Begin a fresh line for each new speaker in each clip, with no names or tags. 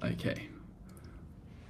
Okay,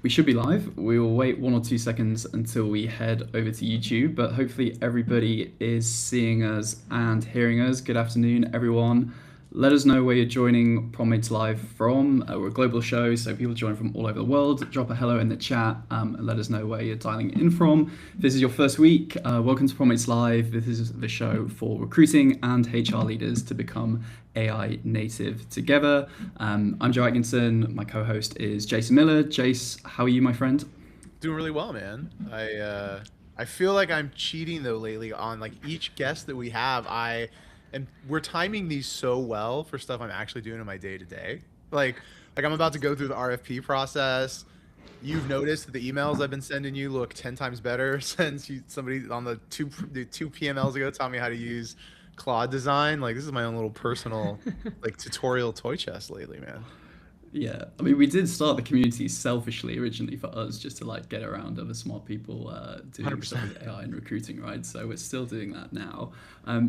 we should be live. We will wait 1 or 2 seconds until we head over to YouTube, but hopefully everybody is seeing us and hearing us. Good afternoon, everyone. Let us know where you're joining PromptMates Live from. We're a global show, so people join from all over the world. Drop a hello in the chat and let us know where you're dialing in from. If this is your first week, welcome to PromptMates Live. This is the show for recruiting and HR leaders to become AI native together. I'm Joe Atkinson. My co-host is Jason Miller. Jace, how are you, my friend?
Doing really well, man. I feel like I'm cheating though lately on like each guest that we have. And we're timing these so well for stuff I'm actually doing in my day to day. Like I'm about to go through the RFP process. You've noticed that the emails I've been sending you look 10 times better since somebody on the two PMLs ago taught me how to use Claude design. Like this is my own little personal like tutorial toy chest lately, man.
Yeah, I mean, we did start the community selfishly originally for us, just to like get around other smart people doing stuff
100%.
with AI and recruiting, right? So we're still doing that now.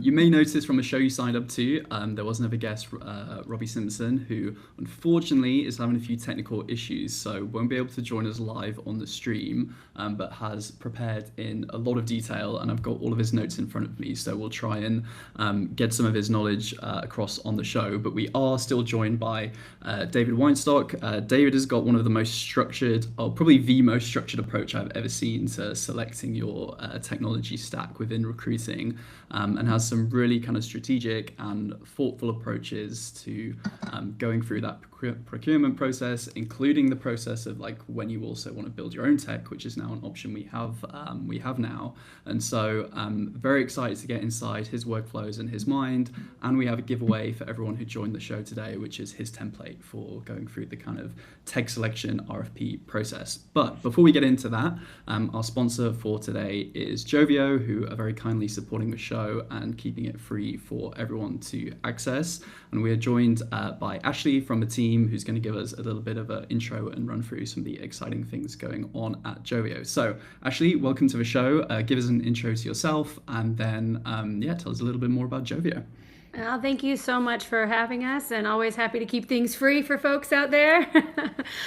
You may notice from the show you signed up to, there was another guest, Robbie Simpson, who unfortunately is having a few technical issues, so won't be able to join us live on the stream, but has prepared in a lot of detail, and I've got all of his notes in front of me, so we'll try and get some of his knowledge across on the show. But we are still joined by David Weinstock. David has got one of the most structured, or probably the most structured approach I've ever seen to selecting your technology stack within recruiting, and has some really kind of strategic and thoughtful approaches to going through that procurement process, including the process of like when you also want to build your own tech, which is now an option we have now. And so very excited to get inside his workflows and his mind. And we have a giveaway for everyone who joined the show today, which is his template for going through the kind of tech selection RFP process. But before we get into that, our sponsor for today is Joveo, who are very kindly supporting the show and keeping it free for everyone to access. And we are joined by Ashley from the team, who's going to give us a little bit of an intro and run through some of the exciting things going on at Joveo. So Ashley, welcome to the show. Give us an intro to yourself, and then tell us a little bit more about Joveo.
Well, thank you so much for having us, and always happy to keep things free for folks out there.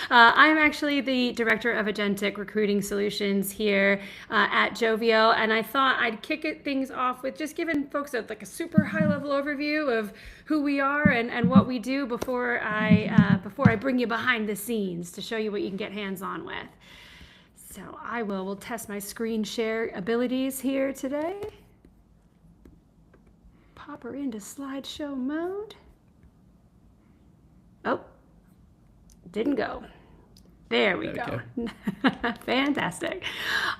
I'm actually the Director of Agentic Recruiting Solutions here at Joveo, and I thought I'd things off with just giving folks a super high-level overview of who we are and what we do before I bring you behind the scenes to show you what you can get hands-on with. So we'll test my screen share abilities here today. Pop her into slideshow mode. Oh, didn't go. There we go. Fantastic.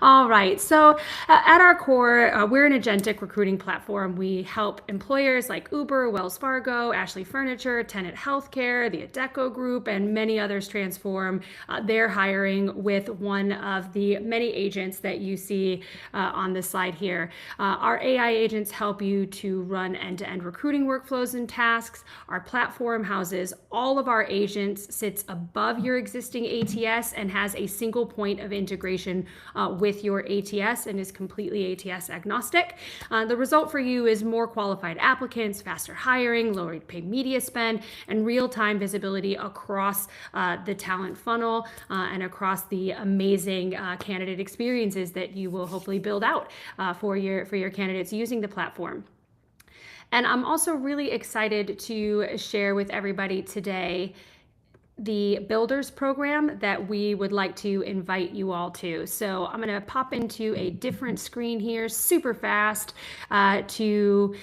All right. So at our core, we're an agentic recruiting platform. We help employers like Uber, Wells Fargo, Ashley Furniture, Tenet Healthcare, the Adecco Group, and many others transform their hiring with one of the many agents that you see on this slide here. Our AI agents help you to run end-to-end recruiting workflows and tasks. Our platform houses all of our agents, sits above your existing ATS, and has a single point of integration with your ATS and is completely ATS agnostic. The result for you is more qualified applicants, faster hiring, lower paid media spend, and real-time visibility across the talent funnel and across the amazing candidate experiences that you will hopefully build out for your candidates using the platform. And I'm also really excited to share with everybody today the Builders program that we would like to invite you all to. So I'm going to pop into a different screen here super fast to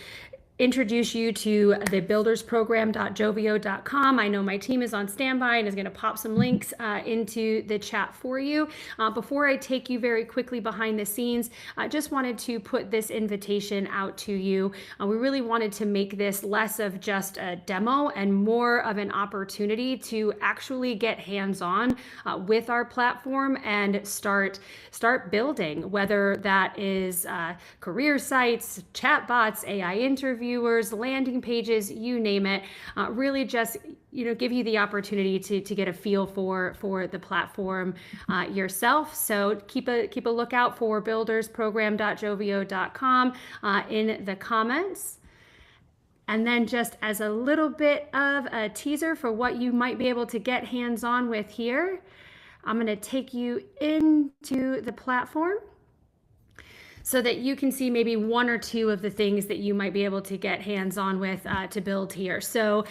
introduce you to the buildersprogram.joveo.com. I know my team is on standby and is going to pop some links into the chat for you. Before I take you very quickly behind the scenes, I just wanted to put this invitation out to you. We really wanted to make this less of just a demo and more of an opportunity to actually get hands-on with our platform and start building, whether that is career sites, chatbots, AI interviews, landing pages, you name it. Really just give you the opportunity to get a feel for the platform yourself. So keep a lookout for buildersprogram.joveo.com in the comments. And then just as a little bit of a teaser for what you might be able to get hands-on with here, I'm going to take you into the platform so that you can see maybe one or two of the things that you might be able to get hands-on with to build here. So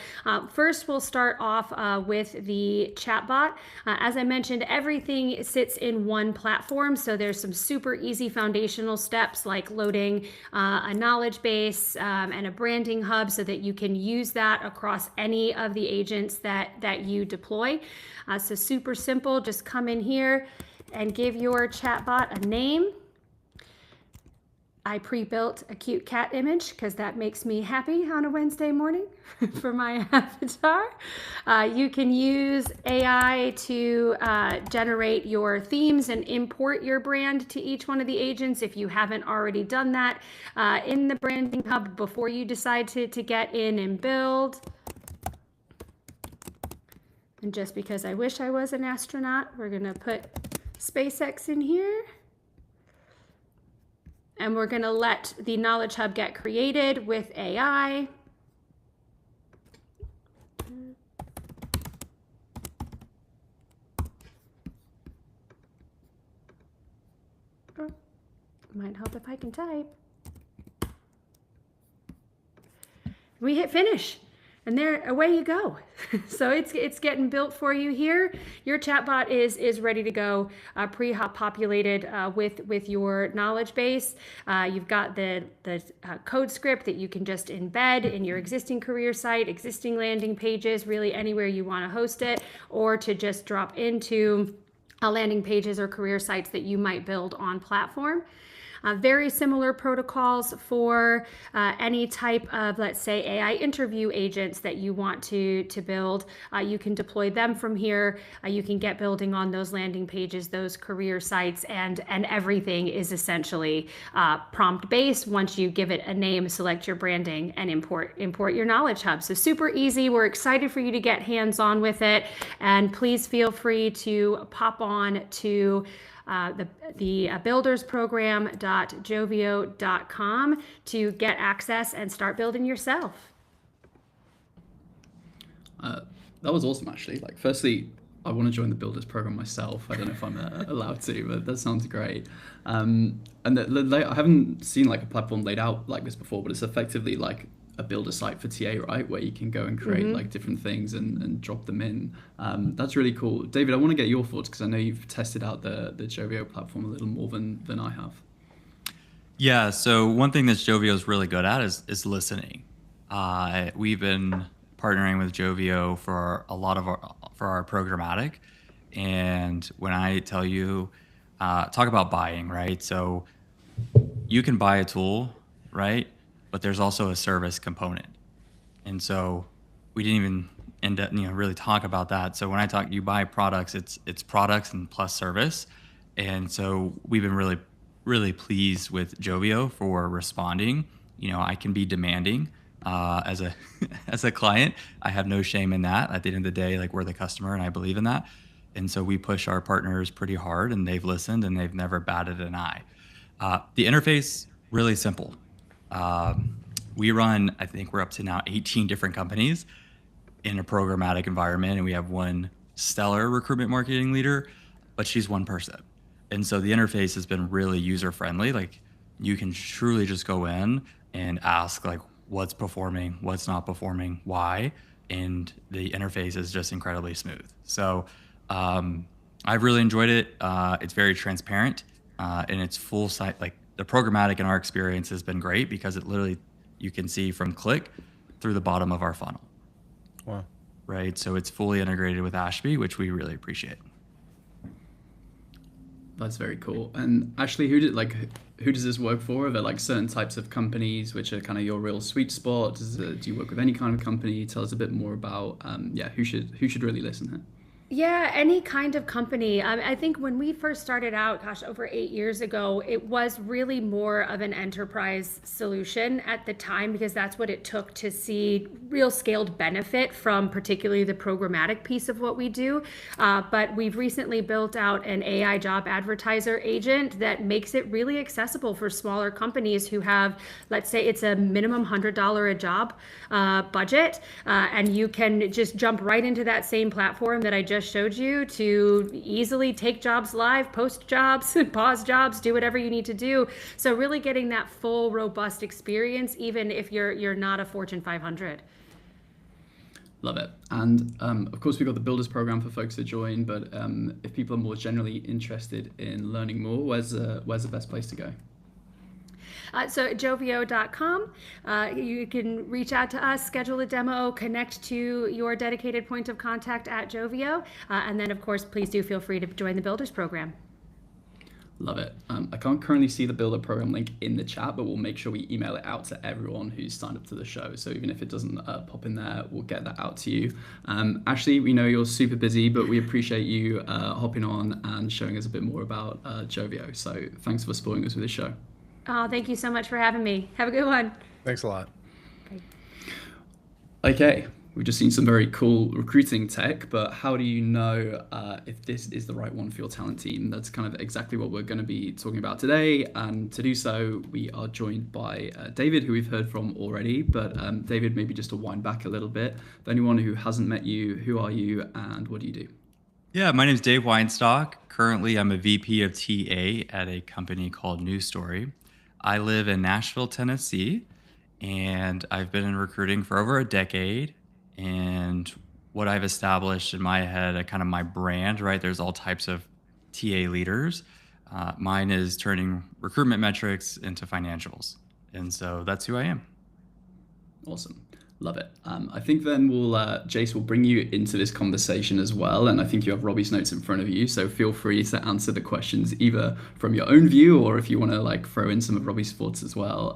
first we'll start off with the chatbot. As I mentioned, everything sits in one platform, so there's some super easy foundational steps like loading a knowledge base and a branding hub so that you can use that across any of the agents that you deploy. So super simple, just come in here and give your chatbot a name. I pre-built a cute cat image because that makes me happy on a Wednesday morning for my avatar. You can use AI to generate your themes and import your brand to each one of the agents if you haven't already done that in the branding hub before you decide to get in and build. And just because I wish I was an astronaut, we're gonna put SpaceX in here. And we're going to let the Knowledge Hub get created with AI. Oh, might help if I can type. We hit finish. And there, away you go. So it's getting built for you here. Your chatbot is ready to go, pre-populated with your knowledge base. You've got the code script that you can just embed in your existing career site, existing landing pages, really anywhere you want to host it, or to just drop into landing pages or career sites that you might build on platform. Very similar protocols for any type of, let's say, AI interview agents that you want to build. You can deploy them from here. You can get building on those landing pages, those career sites, and everything is essentially prompt-based. Once you give it a name, select your branding, and import your Knowledge Hub. So super easy. We're excited for you to get hands-on with it, and please feel free to pop on to the buildersprogram.joveo.com to get access and start building yourself.
That was awesome, actually. Like, firstly, I want to join the Builders program myself. I don't know if I'm allowed to, but that sounds great. And I haven't seen like a platform laid out like this before, but it's effectively like a builder site for TA, right? Where you can go and create like different things and drop them in. That's really cool. David, I want to get your thoughts because I know you've tested out the Joveo platform a little more than I have.
Yeah, so one thing that Joveo is really good at is listening. We've been partnering with Joveo for our programmatic. And when I tell you, talk about buying, right? So you can buy a tool, right? But there's also a service component. And so we didn't even end up, really talk about that. So when I talk, you buy products, it's products and plus service. And so we've been really, really pleased with Joveo for responding. I can be demanding as a as a client. I have no shame in that. At the end of the day, like, we're the customer and I believe in that. And so we push our partners pretty hard and they've listened and they've never batted an eye. The interface, really simple. We run, I think we're up to now 18 different companies in a programmatic environment, and we have one stellar recruitment marketing leader, but she's one person. And so the interface has been really user friendly. Like, you can truly just go in and ask like what's performing, what's not performing, why, and the interface is just incredibly smooth. So I've really enjoyed it. It's very transparent and it's full site. Like, the programmatic in our experience has been great because it literally, you can see from click through the bottom of our funnel.
Wow.
Right. So it's fully integrated with Ashby, which we really appreciate.
That's very cool. And Ashley, who does this work for? Are there like certain types of companies which are kind of your real sweet spot? Do you work with any kind of company? Tell us a bit more about who should really listen here.
Yeah, any kind of company. I think when we first started out, gosh, over 8 years ago, it was really more of an enterprise solution at the time because that's what it took to see real scaled benefit from particularly the programmatic piece of what we do. But we've recently built out an AI job advertiser agent that makes it really accessible for smaller companies who have, let's say it's a minimum $100 a job budget, and you can just jump right into that same platform that I just showed you to easily take jobs live, post jobs, pause jobs, do whatever you need to do. So really getting that full, robust experience, even if you're not a Fortune 500.
Love it. And of course, we've got the Builders program for folks to join, but if people are more generally interested in learning more, where's the best place to go?
So Joveo.com, you can reach out to us, schedule a demo, connect to your dedicated point of contact at Joveo, and then of course, please do feel free to join the Builders program.
Love it. I can't currently see the Builder program link in the chat, but we'll make sure we email it out to everyone who's signed up to the show. So even if it doesn't pop in there, we'll get that out to you. Ashley, we know you're super busy, but we appreciate you hopping on and showing us a bit more about Joveo. So thanks for supporting us with this show.
Oh, thank you so much for having me. Have a good one.
Thanks a lot.
Bye.
Okay, we've just seen some very cool recruiting tech, but how do you know if this is the right one for your talent team? That's kind of exactly what we're going to be talking about today. And to do so, we are joined by David, who we've heard from already. But David, maybe just to wind back a little bit, for anyone who hasn't met you, who are you and what do you do?
Yeah, my name is Dave Weinstock. Currently, I'm a VP of TA at a company called News Story. I live in Nashville, Tennessee, and I've been in recruiting for over a decade. And what I've established in my head, kind of my brand, right? There's all types of TA leaders. Mine is turning recruitment metrics into financials. And so that's who I am.
Awesome. Love it. I think then Jace will bring you into this conversation as well. And I think you have Robbie's notes in front of you. So feel free to answer the questions either from your own view or if you want to throw in some of Robbie's thoughts as well,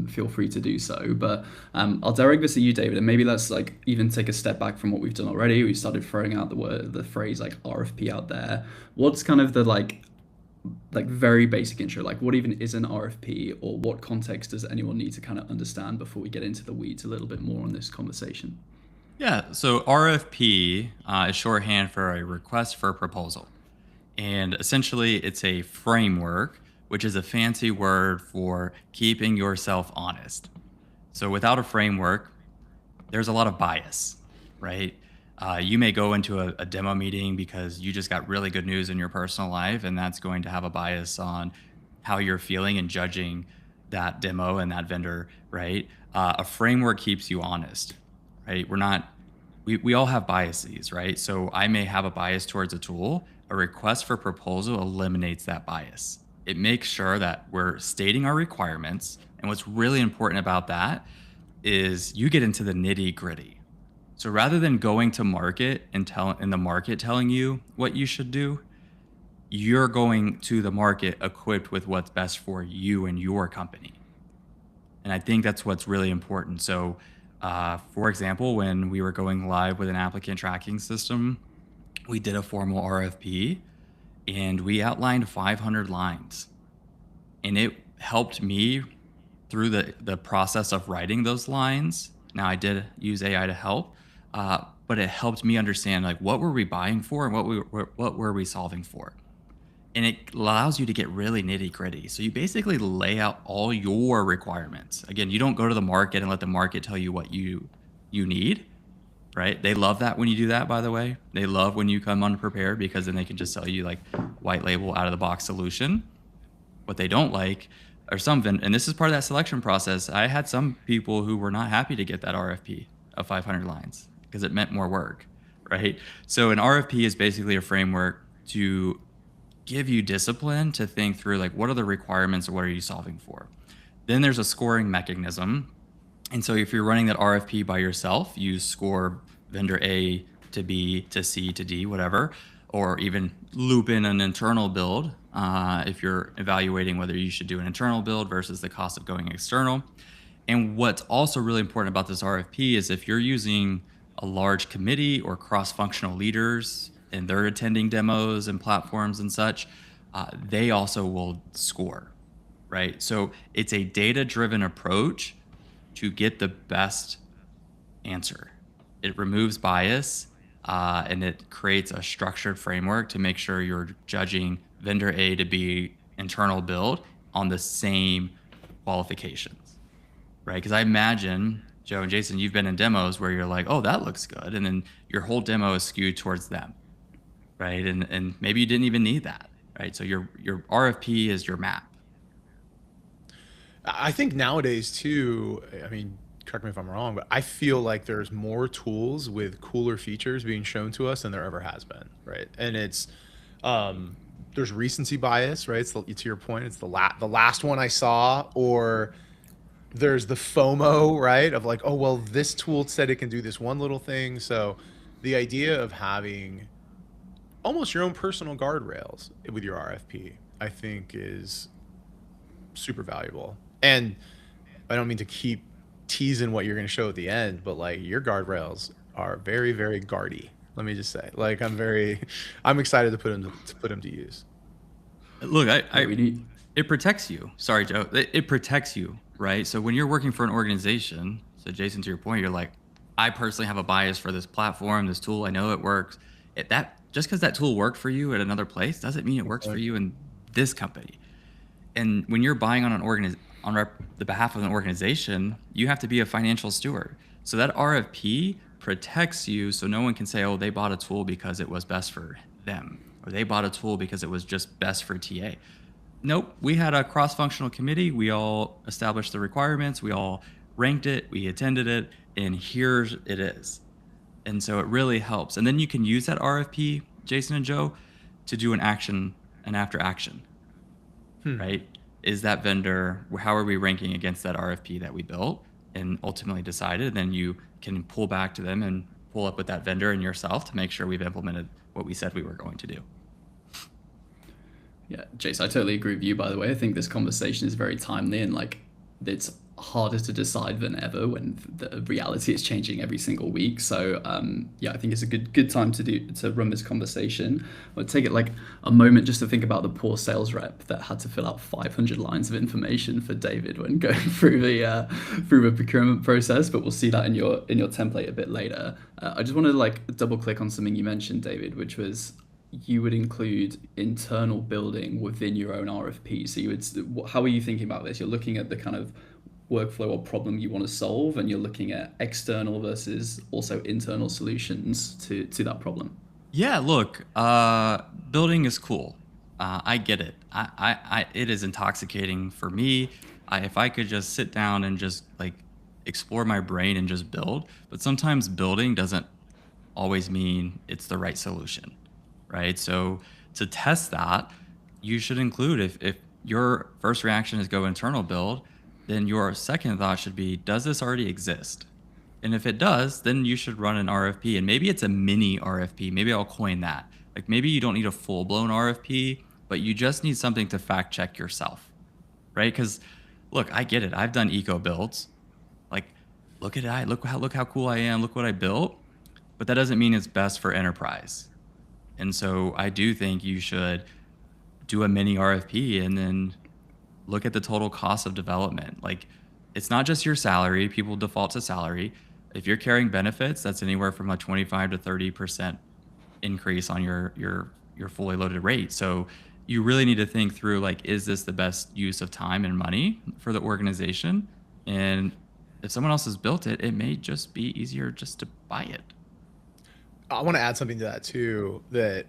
feel free to do so. But I'll direct this at you, David, and maybe let's even take a step back from what we've done already. We've started throwing out the phrase RFP out there. What's kind of the very basic intro, what even is an RFP, or what context does anyone need to kind of understand before we get into the weeds a little bit more on this conversation?
Yeah, so RFP is shorthand for a request for a proposal. And essentially it's a framework, which is a fancy word for keeping yourself honest. So without a framework, there's a lot of bias, right? You may go into a demo meeting because you just got really good news in your personal life, and that's going to have a bias on how you're feeling and judging that demo and that vendor, right? A framework keeps you honest, right? We all have biases, right? So I may have a bias towards a tool. A request for proposal eliminates that bias. It makes sure that we're stating our requirements. And what's really important about that is you get into the nitty gritty. So rather than going to market and the market telling you what you should do, you're going to the market equipped with what's best for you and your company. And I think that's what's really important. So for example, when we were going live with an applicant tracking system, we did a formal RFP and we outlined 500 lines. And it helped me through the process of writing those lines. Now I did use AI to help. But it helped me understand what were we buying for and what were we solving for. And it allows you to get really nitty gritty. So you basically lay out all your requirements. Again, you don't go to the market and let the market tell you what you need, right? They love that when you do that, by the way. They love when you come unprepared because then they can just sell you white label out of the box solution. What they don't like are and this is part of that selection process. I had some people who were not happy to get that RFP of 500 lines. Because it meant more work, right? So an RFP is basically a framework to give you discipline to think through what are the requirements or what are you solving for. Then there's a scoring mechanism. And so if you're running that RFP by yourself, you score vendor A to B to C to D, whatever, or even loop in an internal build if you're evaluating whether you should do an internal build versus the cost of going external. And what's also really important about this RFP is if you're using a large committee or cross-functional leaders and they're attending demos and platforms and such, they also will score, right? So it's a data-driven approach to get the best answer. It removes bias, and it creates a structured framework to make sure you're judging vendor A to B internal build on the same qualifications, right? Because I imagine, Joe and Jason, you've been in demos where you're like, oh, that looks good. And then your whole demo is skewed towards them, right? And maybe you didn't even need that, right? So your RFP is your map.
I think nowadays too, I mean, correct me if I'm wrong, but I feel like there's more tools with cooler features being shown to us than there ever has been, right? And it's there's recency bias, right? It's to your point, it's the last one I saw, or there's the FOMO, right? Of like, oh well, this tool said it can do this one little thing. So the idea of having almost your own personal guardrails with your RFP, I think, is super valuable. And I don't mean to keep teasing what you're going to show at the end, but like your guardrails are very, very guardy. Let me just say, like, I'm excited to put them to use.
Look, it protects you. Sorry, Joe. It protects you, right? So when you're working for an organization, so Jason, to your point, you're like, I personally have a bias for this platform, this tool. I know it works. Just because that tool worked for you at another place doesn't mean it works for you in this company. And when you're buying on the behalf of an organization, you have to be a financial steward. So that RFP protects you, so no one can say, oh, they bought a tool because it was best for them, or they bought a tool because it was just best for TA. Nope, we had a cross-functional committee. We all established the requirements. We all ranked it. We attended it, and here it is. And so it really helps. And then you can use that RFP, Jason and Joe, to do an after action, right? Is that vendor, how are we ranking against that RFP that we built and ultimately decided? Then you can pull back to them and pull up with that vendor and yourself to make sure we've implemented what we said we were going to do.
Yeah, Jason, I totally agree with you, by the way. I think this conversation is very timely, and like it's harder to decide than ever when the reality is changing every single week. So yeah, I think it's a good time to run this conversation. I'll take it like a moment just to think about the poor sales rep that had to fill out 500 lines of information for David when going through the procurement process. But we'll see that in your template a bit later. I just wanted to like double click on something you mentioned, David, which was you would include internal building within your own RFP. So how are you thinking about this? You're looking at the kind of workflow or problem you want to solve, and you're looking at external versus also internal solutions to that problem.
Yeah, look, building is cool. I get it. It is intoxicating for me. If I could just sit down and just like explore my brain and just build, but sometimes building doesn't always mean it's the right solution, right? So to test that, you should include, if your first reaction is go internal build, then your second thought should be, does this already exist? And if it does, then you should run an RFP. And maybe it's a mini RFP. Maybe I'll coin that. Like maybe you don't need a full-blown RFP, but you just need something to fact check yourself, right? Because look, I get it. I've done eco builds. Like, look how cool I am. Look what I built. But that doesn't mean it's best for enterprise. And so I do think you should do a mini RFP and then look at the total cost of development. Like, it's not just your salary. People default to salary. If you're carrying benefits, that's anywhere from a 25 to 30% increase on your fully loaded rate. So you really need to think through, like, is this the best use of time and money for the organization? And if someone else has built it, it may just be easier just to buy it.
I want to add something to that too, that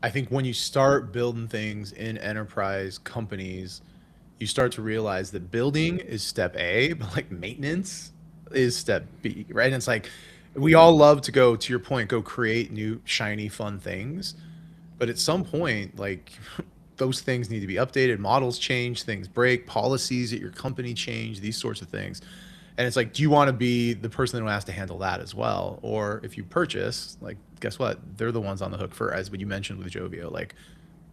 I think when you start building things in enterprise companies, you start to realize that building is step A, but like maintenance is step B, right? And it's like, we all love to go, to your point, go create new, shiny, fun things. But at some point, like those things need to be updated, models change, things break, policies at your company change, these sorts of things. And it's like, do you want to be the person who has to handle that as well? Or if you purchase, like, guess what? They're the ones on the hook for, as what you mentioned with Joveo, like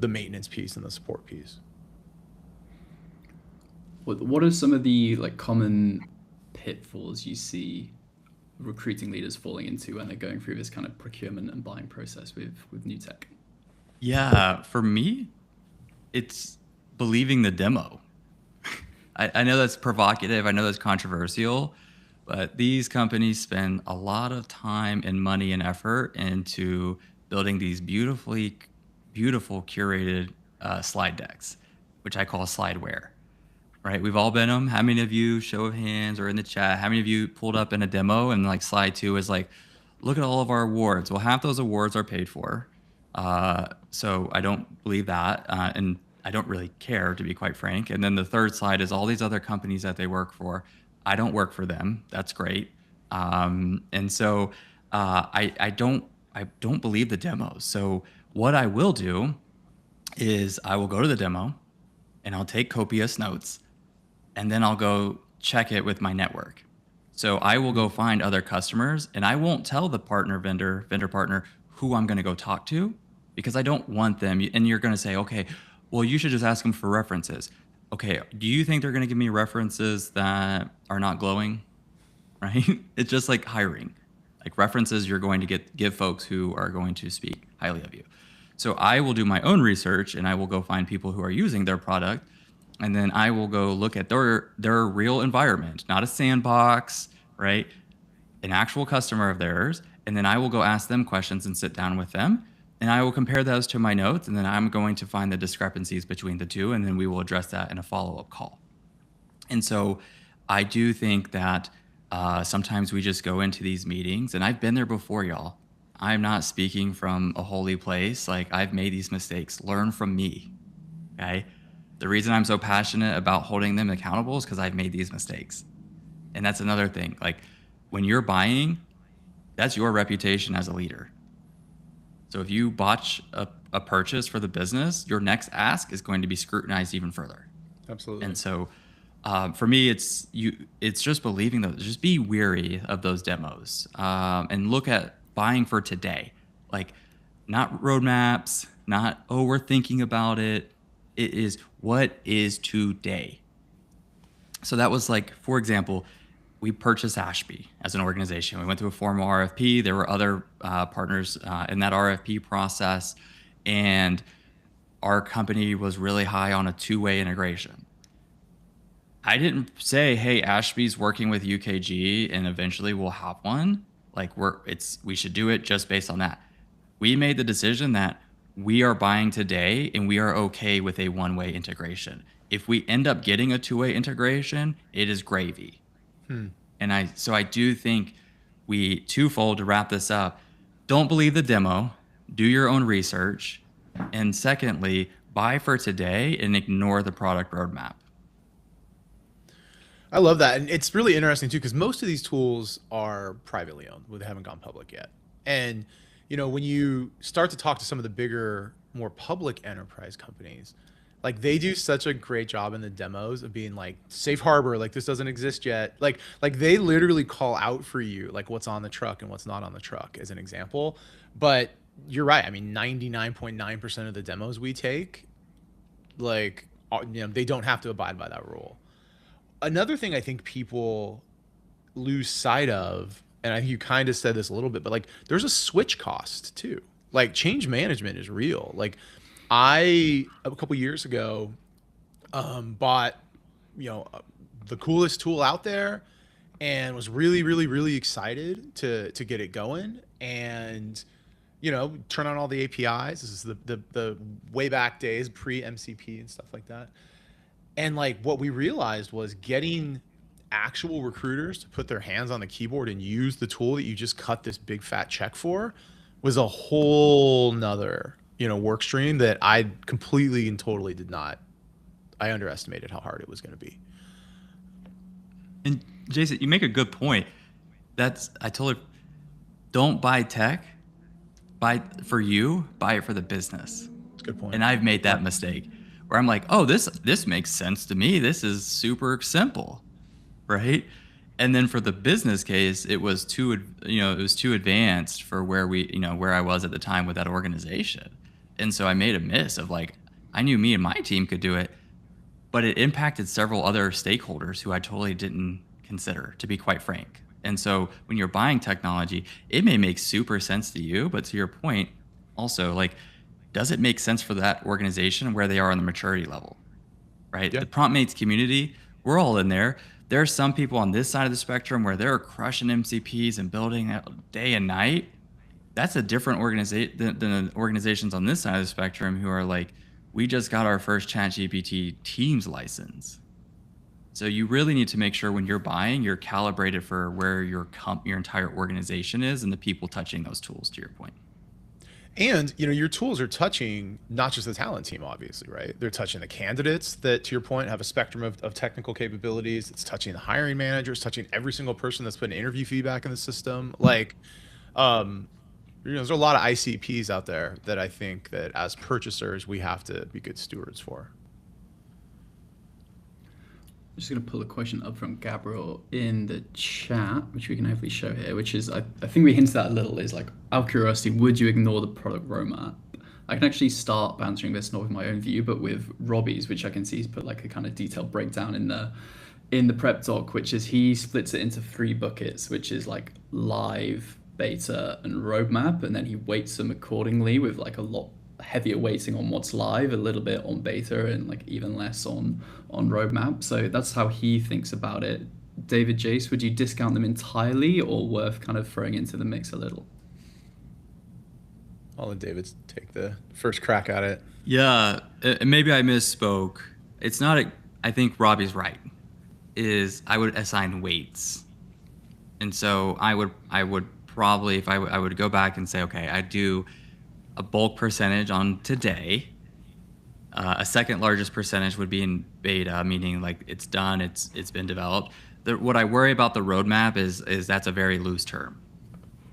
the maintenance piece and the support piece.
What are some of the like common pitfalls you see recruiting leaders falling into when they're going through this kind of procurement and buying process with new tech?
Yeah, for me, it's believing the demo. I know that's provocative. I know that's controversial, but these companies spend a lot of time and money and effort into building these beautiful curated slide decks, which I call slideware. Right? We've all been them. How many of you, show of hands or in the chat, how many of you pulled up in a demo and like slide 2 is like, look at all of our awards. Well, half those awards are paid for. So I don't believe that. And I don't really care, to be quite frank. And then the third slide is all these other companies that they work for. I don't work for them. That's great. And so I don't believe the demos. So what I will do is I will go to the demo and I'll take copious notes, and then I'll go check it with my network. So I will go find other customers, and I won't tell the vendor partner who I'm going to go talk to, because I don't want them. And you're going to say, okay, well, you should just ask them for references. Okay, do you think they're going to give me references that are not glowing? Right? It's just like hiring. Like references, you're going to give folks who are going to speak highly of you. So I will do my own research, and I will go find people who are using their product, and then I will go look at their real environment, not a sandbox, right? An actual customer of theirs, and then I will go ask them questions and sit down with them, and I will compare those to my notes, and then I'm going to find the discrepancies between the two, and then we will address that in a follow-up call. And so I do think that sometimes we just go into these meetings, and I've been there before, y'all. I'm not speaking from a holy place. Like, I've made these mistakes. Learn from me, okay? The reason I'm so passionate about holding them accountable is because I've made these mistakes. And that's another thing. Like, when you're buying, that's your reputation as a leader. So if you botch a purchase for the business, your next ask is going to be scrutinized even further.
Absolutely.
And so for me, it's just believing those. Just be weary of those demos and look at buying for today. Like, not roadmaps, not, oh, we're thinking about it. It is what is today. So that was like, for example, we purchased Ashby as an organization. We went through a formal RFP. There were other partners in that RFP process, and our company was really high on a two-way integration. I didn't say, hey, Ashby's working with UKG and eventually we'll have one. Like, we should do it just based on that. We made the decision that we are buying today and we are okay with a one-way integration. If we end up getting a two-way integration, it is gravy. And so I do think twofold to wrap this up, don't believe the demo, do your own research, and secondly, buy for today and ignore the product roadmap.
I love that. And it's really interesting too, because most of these tools are privately owned. They haven't gone public yet. And, you know, when you start to talk to some of the bigger, more public enterprise companies, like, they do such a great job in the demos of being like, safe harbor, like, this doesn't exist yet. Like they literally call out for you, like, what's on the truck and what's not on the truck as an example. But you're right. I mean, 99.9% of the demos we take, like, you know, they don't have to abide by that rule. Another thing I think people lose sight of, and I think you kind of said this a little bit, but like, there's a switch cost too. Like, change management is real. Like, I, a couple years ago, bought, you know, the coolest tool out there, and was really, really, really excited to get it going, and, you know, turn on all the APIs. This is the way back days, pre-MCP and stuff like that. And like, what we realized was getting actual recruiters to put their hands on the keyboard and use the tool that you just cut this big fat check for was a whole nother, you know, work stream that I completely and totally I underestimated how hard it was going to be.
And Jason, you make a good point. Don't buy tech, buy it for the business.
That's a good point.
And I've made that mistake where I'm like, oh, this makes sense to me. This is super simple, right? And then for the business case, it was too advanced for where I was at the time with that organization. And so I made a miss of like, I knew me and my team could do it, but it impacted several other stakeholders who I totally didn't consider, to be quite frank. And so when you're buying technology, it may make super sense to you, but to your point, also, like, does it make sense for that organization where they are on the maturity level, right?
Yeah.
The PromptMates community, we're all in there. There are some people on this side of the spectrum where they're crushing MCPs and building out day and night. That's a different organization than the organizations on this side of the spectrum who are like, we just got our first ChatGPT Teams license. So you really need to make sure when you're buying, you're calibrated for where your entire organization is and the people touching those tools, to your point.
And, your tools are touching not just the talent team, obviously, right? They're touching the candidates that, to your point, have a spectrum of technical capabilities. It's touching the hiring managers, touching every single person that's putting interview feedback in the system. Like, there's a lot of ICPs out there that I think that as purchasers, we have to be good stewards for.
I'm just going to pull a question up from Gabriel in the chat, which we can hopefully show here, which is, I think we hinted at a little, is like, out of curiosity, would you ignore the product roadmap? I can actually start by answering this not with my own view, but with Robbie's, which I can see he's put like a kind of detailed breakdown in the prep doc, which is he splits it into 3 buckets, which is like live, beta, and roadmap, and then he weights them accordingly with like a lot heavier weighting on what's live, a little bit on beta, and like even less on roadmap. So that's how he thinks about it. David, Jace, would you discount them entirely or worth kind of throwing into the mix a little?
I'll let David take the first crack at it.
Yeah, maybe I misspoke. It's not, I think Robbie's right, is I would assign weights. And so I would probably, if I would go back and say, okay, I do a bulk percentage on today. A second largest percentage would be in beta, meaning like it's done, it's been developed. What I worry about the roadmap is that's a very loose term.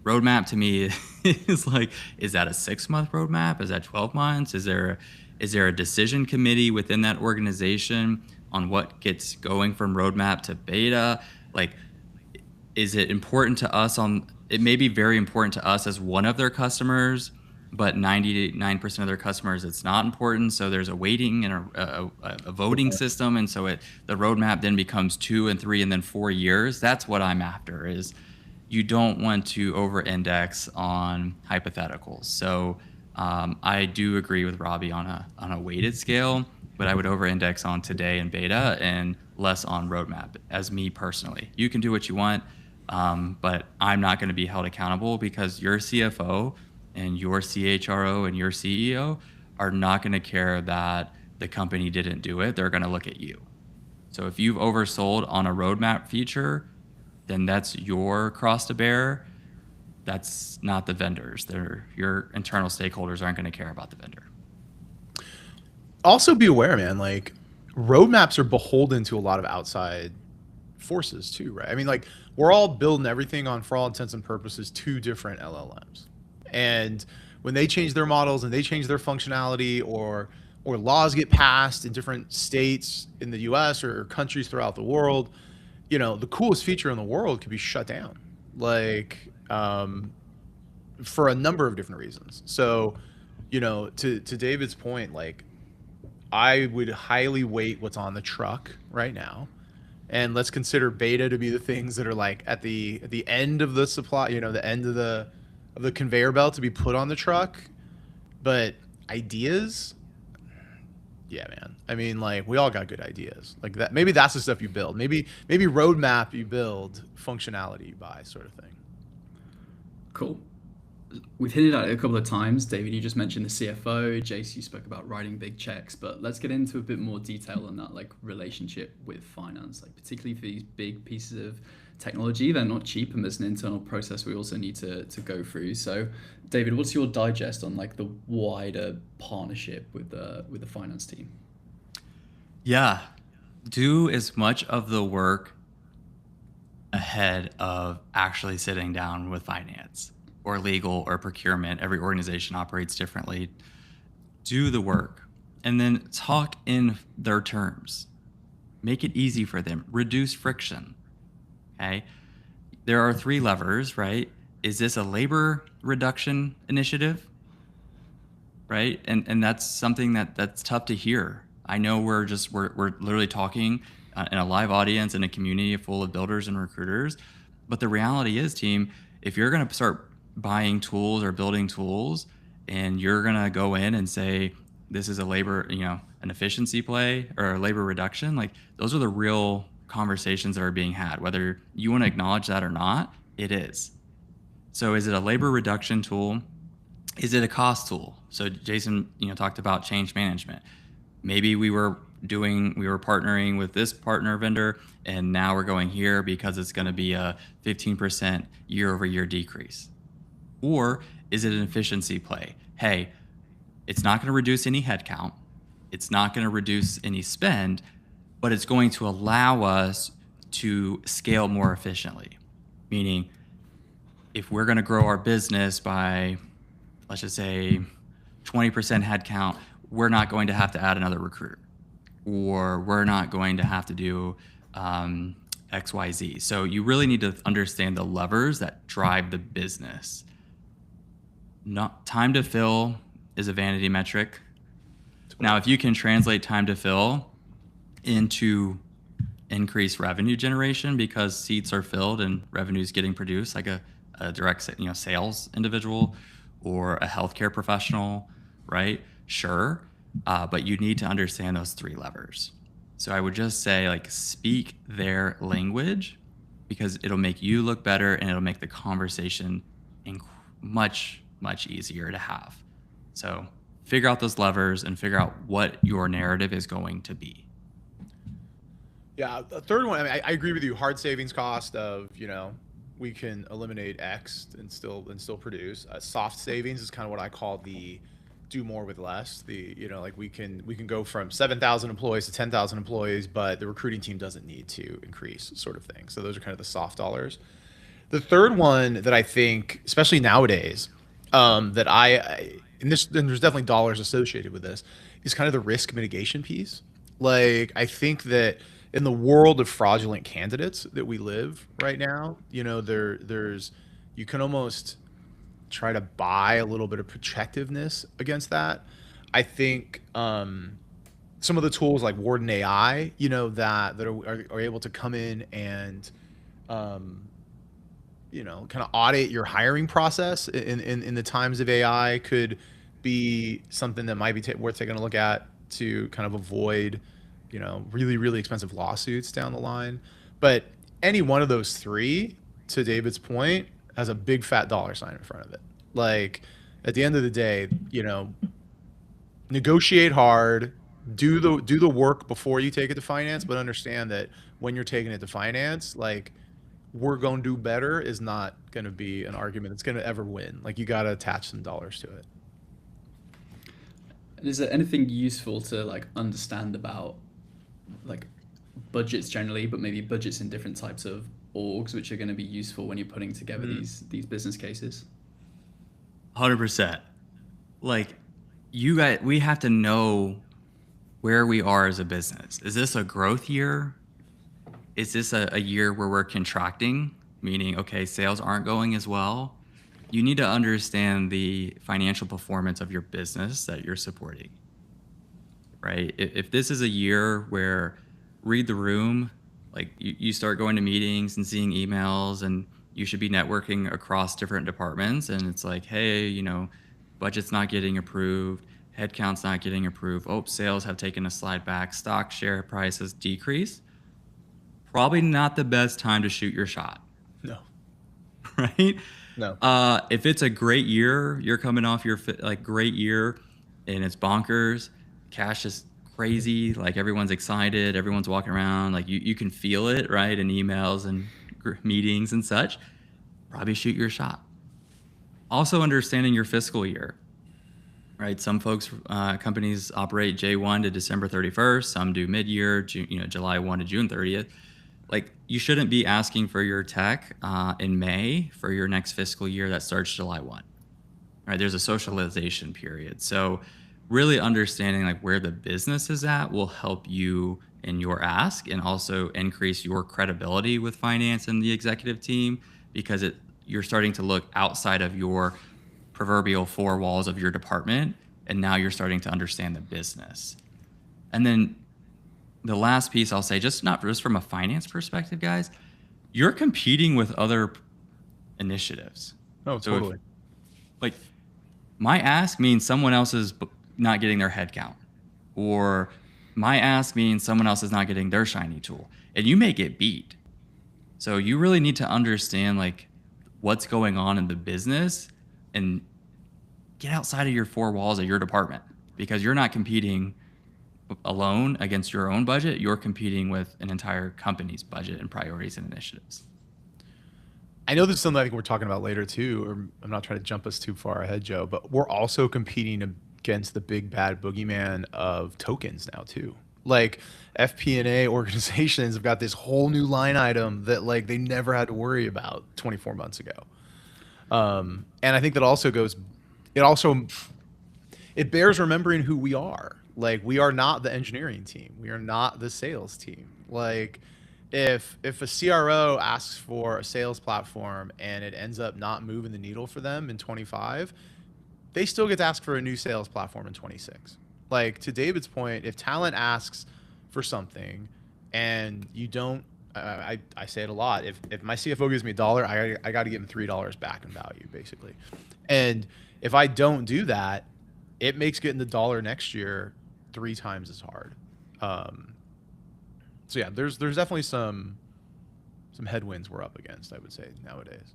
Roadmap to me is like, is that a 6-month roadmap? Is that 12 months? Is there a decision committee within that organization on what gets going from roadmap to beta? Like, is it important to us it may be very important to us as one of their customers, but 99% of their customers, it's not important. So there's a weighting and a voting system. And so the roadmap then becomes 2 and 3 and then 4 years. That's what I'm after, is you don't want to over-index on hypotheticals. So I do agree with Robbie on a weighted scale, but I would over-index on today and beta and less on roadmap, as me personally. You can do what you want, but I'm not going to be held accountable because your CFO and your CHRO and your CEO are not going to care that the company didn't do it. They're going to look at you. So if you've oversold on a roadmap feature, then that's your cross to bear. That's not the vendors. Your internal stakeholders aren't going to care about the vendor.
Also be aware, man, like roadmaps are beholden to a lot of outside forces too, right? I mean, like we're all building everything on, for all intents and purposes, 2 different LLMs. And when they change their models and they change their functionality, or laws get passed in different states in the US or countries throughout the world, the coolest feature in the world could be shut down, like for a number of different reasons. So, to David's point, like I would highly weight what's on the truck right now. And let's consider beta to be the things that are like at the end of the supply, the end of the conveyor belt to be put on the truck. But ideas, yeah, man. I mean, like we all got good ideas like that. Maybe that's the stuff you build. Maybe roadmap you build, functionality you buy, sort of thing.
Cool. We've hit it out a couple of times. David, you just mentioned the CFO. Jace, you spoke about writing big checks, but let's get into a bit more detail on that, like relationship with finance, like particularly for these big pieces of technology. They're not cheap, and there's an internal process we also need to go through. So, David, what's your digest on like the wider partnership with the finance team?
Yeah, do as much of the work ahead of actually sitting down with finance or legal or procurement. Every organization operates differently. Do the work and then talk in their terms. Make it easy for them. Reduce friction. Okay. There are 3 levers, right? Is this a labor reduction initiative? Right? And that's something that's tough to hear. I know we're literally talking in a live audience in a community full of builders and recruiters, But the reality is, team, if you're going to start buying tools or building tools and you're going to go in and say, this is a labor, an efficiency play or a labor reduction, like those are the real conversations that are being had. Whether you want to acknowledge that or not, it is. So is it a labor reduction tool? Is it a cost tool? So Jason, talked about change management. Maybe we were partnering with this partner vendor, and now we're going here because it's going to be a 15% year-over-year decrease. Or is it an efficiency play? Hey, it's not going to reduce any headcount. It's not going to reduce any spend, but it's going to allow us to scale more efficiently. Meaning, if we're going to grow our business by, let's just say, 20% headcount, we're not going to have to add another recruiter, or we're not going to have to do XYZ. So you really need to understand the levers that drive the business. Not time to fill is a vanity metric. Now, if you can translate time to fill into increased revenue generation because seats are filled and revenue is getting produced, like a direct sales individual or a healthcare professional, right? Sure, but you need to understand those three levers. So I would just say, speak their language, because it'll make you look better and it'll make the conversation much, much easier to have. So figure out those levers and figure out what your narrative is going to be.
Yeah, the third one, I agree with you. Hard savings cost of, we can eliminate X and still produce. Soft savings is kind of what I call the do more with less. We can go from 7,000 employees to 10,000 employees, but the recruiting team doesn't need to increase, sort of thing. So those are kind of the soft dollars. The third one that I think, especially nowadays, and there's definitely dollars associated with this, is kind of the risk mitigation piece. I think that in the world of fraudulent candidates that we live right now, you can almost try to buy a little bit of protectiveness against that. I think some of the tools like Warden AI, that are able to come in and kind of audit your hiring process in the times of AI could be something that might be worth taking a look at to kind of avoid really, really expensive lawsuits down the line. But any one of those three, to David's point, has a big fat dollar sign in front of it. At the end of the day, negotiate hard, do the work before you take it to finance, but understand that when you're taking it to finance, we're going to do better is not going to be an argument that's going to ever win. You got to attach some dollars to it.
Is there anything useful to understand about budgets generally, but maybe budgets in different types of orgs, which are going to be useful when you're putting together these business cases?
100%. We have to know where we are as a business. Is this a growth year? Is this a year where we're contracting, meaning, okay, sales aren't going as well? You need to understand the financial performance of your business that you're supporting, right? If this is a year where read the room, you start going to meetings and seeing emails, and you should be networking across different departments, and it's hey, budget's not getting approved, headcount's not getting approved, sales have taken a slide back, stock share prices decrease. Probably not the best time to shoot your shot.
No.
Right?
No.
If it's a great year, you're coming off your great year, and it's bonkers, cash is crazy, everyone's excited, everyone's walking around, you can feel it, right, in emails and meetings and such, probably shoot your shot. Also understanding your fiscal year, right? Some companies operate J1 to December 31st, some do mid-year, July 1 to June 30th. You shouldn't be asking for your tech in May for your next fiscal year that starts July 1. Right? There's a socialization period. So really understanding where the business is at will help you in your ask, and also increase your credibility with finance and the executive team, because you're starting to look outside of your proverbial four walls of your department, and now you're starting to understand the business. And then the last piece I'll say, not just from a finance perspective, guys, you're competing with other initiatives.
Oh,
So
totally.
like my ask means someone else is not getting their head count, or my ask means someone else is not getting their shiny tool, and you may get beat. So you really need to understand like what's going on in the business and get outside of your four walls of your department, because you're not competing alone against your own budget. You're competing with an entire company's budget and priorities and initiatives.
I know this is something I think we're talking about later too, or I'm not trying to jump us too far ahead, Joe, but we're also competing against the big bad boogeyman of tokens now too. Like FP&A organizations have got this whole new line item that like they never had to worry about 24 months ago. And I think that also it bears remembering who we are. Like, we are not the engineering team. We are not the sales team. Like, if a CRO asks for a sales platform and it ends up not moving the needle for them in 25, they still get to ask for a new sales platform in 26. Like, to David's point, if talent asks for something and you don't, I say it a lot, if my CFO gives me $1, I got to give him $3 back in value, basically. And if I don't do that, it makes getting the $1 next year 3 times as hard. So yeah, there's definitely some headwinds we're up against, I would say, nowadays.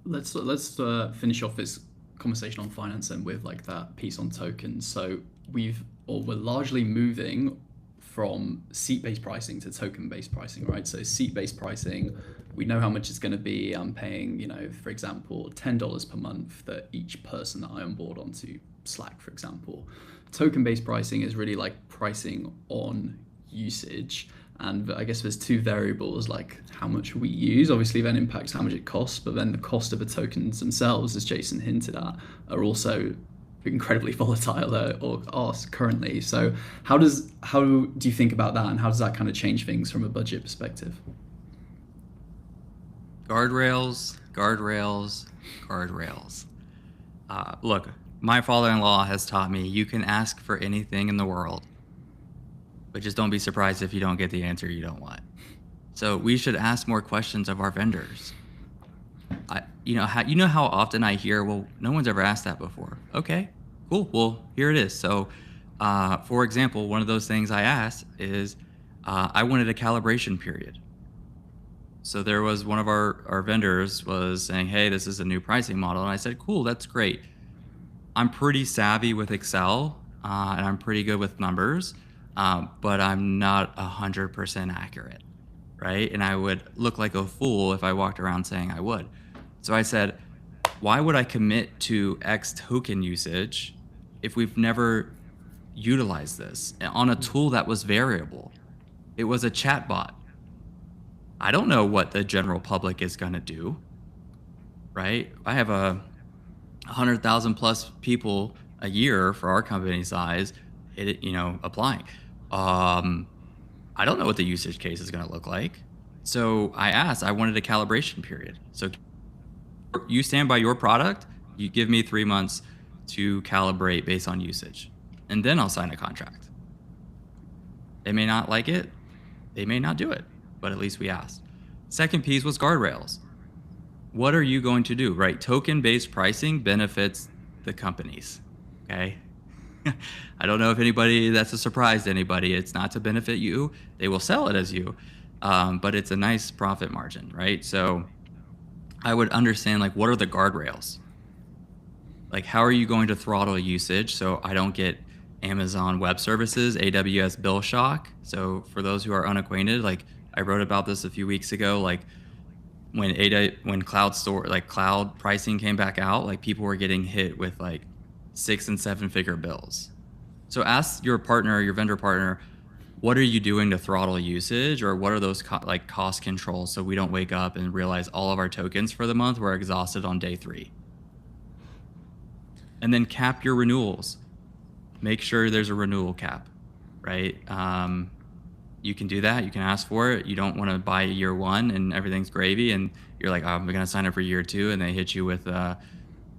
Let's finish off this conversation on finance and with like that piece on tokens. So we're largely moving from seat-based pricing to token-based pricing, right? So seat-based pricing, we know how much it's going to be. I'm paying, for example, $10 per month for each person that I onboard onto Slack, for example. Token-based pricing is really like pricing on usage. And I guess there's 2 variables, like how much we use, obviously then impacts how much it costs, but then the cost of the tokens themselves, as Jason hinted at, are also incredibly volatile or are currently. So how do you think about that, and how does that kind of change things from a budget perspective?
Guardrails, guardrails, guardrails. Look, my father-in-law has taught me you can ask for anything in the world, but just don't be surprised if you don't get the answer you don't want. So we should ask more questions of our vendors. You know how often I hear, well, no one's ever asked that before. Okay, cool. Well, here it is. So, for example, one of those things I asked is I wanted a calibration period. So there was one of our vendors was saying, hey, this is a new pricing model. And I said, cool, that's great. I'm pretty savvy with Excel and I'm pretty good with numbers, but I'm not 100% accurate, right? And I would look like a fool if I walked around saying I would. So I said, why would I commit to X token usage if we've never utilized this on a tool that was variable? It was a chatbot. I don't know what the general public is going to do, right? I have 100,000 plus people a year for our company size, applying. I don't know what the usage case is going to look like. So I wanted a calibration period. So you stand by your product, you give me 3 months to calibrate based on usage, and then I'll sign a contract. They may not like it, they may not do it, but at least we asked. Second piece was guardrails. What are you going to do, right? Token-based pricing benefits the companies, okay? I don't know if that's a surprise to anybody. It's not to benefit you. They will sell it as you, but it's a nice profit margin, right? So I would understand, like, what are the guardrails? Like, how are you going to throttle usage so I don't get Amazon Web Services, AWS bill shock? So for those who are unacquainted, like, I wrote about this a few weeks ago, like when cloud pricing came back out, like people were getting hit with like 6 and 7 figure bills. So ask your vendor partner, what are you doing to throttle usage, or what are those cost controls so we don't wake up and realize all of our tokens for the month were exhausted on day 3. And then cap your renewals. Make sure there's a renewal cap, right? You can do that. You can ask for it. You don't want to buy year 1 and everything's gravy, and you're like, oh, I'm going to sign up for year 2, and they hit you with a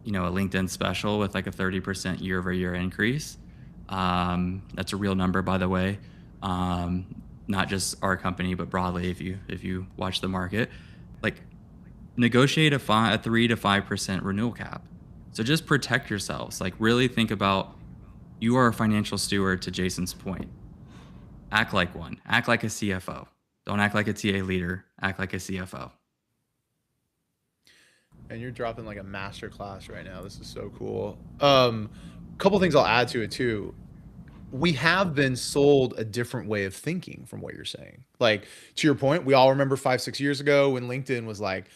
LinkedIn special with like a 30% year-over-year increase. That's a real number, by the way. Not just our company, but broadly, if you watch the market. like negotiate a 3 to 5% renewal cap. So just protect yourselves. Like really think about, you are a financial steward, to Jason's point. Act like one. Act like a CFO. Don't act like a TA leader. Act like a CFO.
And you're dropping like a master class right now. This is so cool. Couple things I'll add to it too. We have been sold a different way of thinking from what you're saying. Like, to your point, we all remember 5-6 years ago when LinkedIn was like,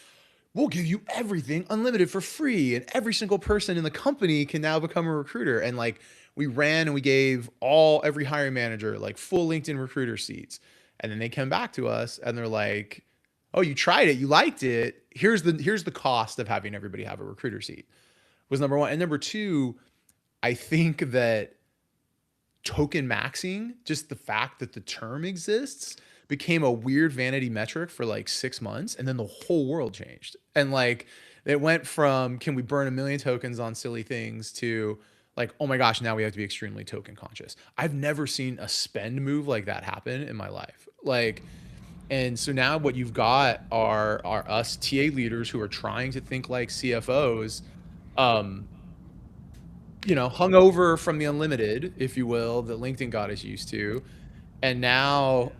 we'll give you everything unlimited for free, and every single person in the company can now become a recruiter. And like, we ran and we gave every hiring manager like full LinkedIn recruiter seats. And then they came back to us and they're like, oh, you tried it, you liked it. Here's the cost of having everybody have a recruiter seat, was number one. And number two, I think that token maxing, just the fact that the term exists, became a weird vanity metric for like 6 months, and then the whole world changed. And like, it went from, can we burn 1 million tokens on silly things, to like, oh my gosh, now we have to be extremely token conscious. I've never seen a spend move like that happen in my life. Like, and so now what you've got are us TA leaders who are trying to think like CFOs, hung over from the unlimited, if you will, that LinkedIn got us used to, and now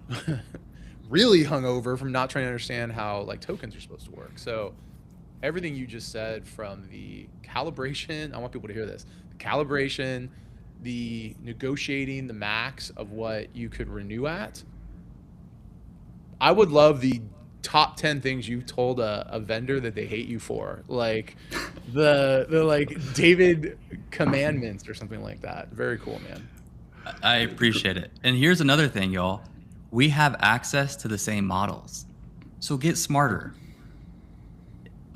really hung over from not trying to understand how like tokens are supposed to work. So everything you just said, from the calibration, I want people to hear this, the calibration, the negotiating the max of what you could renew at. I would love the top 10 things you've told a vendor that they hate you for, like the like David commandments or something like that. Very cool, man.
I appreciate it. And here's another thing, y'all. We have access to the same models. So get smarter.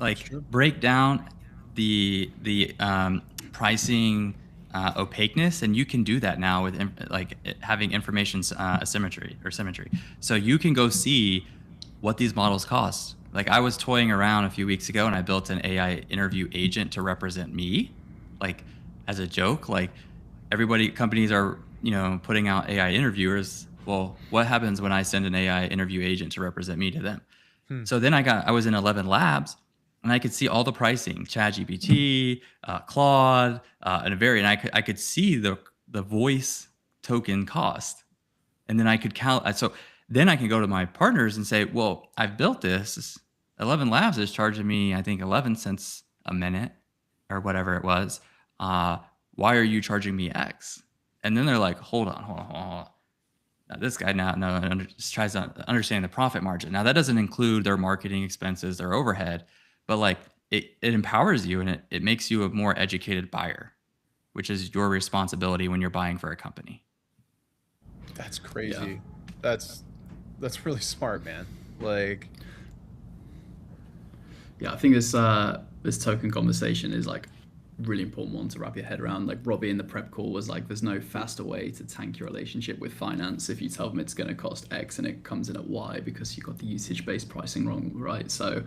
Like, break down the pricing opaqueness, and you can do that now with like having information symmetry. So you can go see what these models cost. Like, I was toying around a few weeks ago and I built an AI interview agent to represent me, like as a joke. Like, companies are, putting out AI interviewers. Well, what happens when I send an AI interview agent to represent me to them? So then I was in 11 labs, and I could see all the pricing, ChatGPT, Claude, and I could see the voice token cost, and then I could count. So then I can go to my partners and say, well, I've built this. 11 Labs is charging me, I think, 11 cents a minute or whatever it was. Why are you charging me X? And then they're like, hold on. Now, this guy just tries to understand the profit margin. Now, that doesn't include their marketing expenses, their overhead, but like it empowers you, and it makes you a more educated buyer, which is your responsibility when you're buying for a company.
That's crazy. Yeah. That's really smart, man. Like,
yeah, I think this token conversation is like really important one to wrap your head around. Like, Robbie in the prep call was like, there's no faster way to tank your relationship with finance if you tell them it's going to cost X and it comes in at Y because you got the usage-based pricing wrong, right? So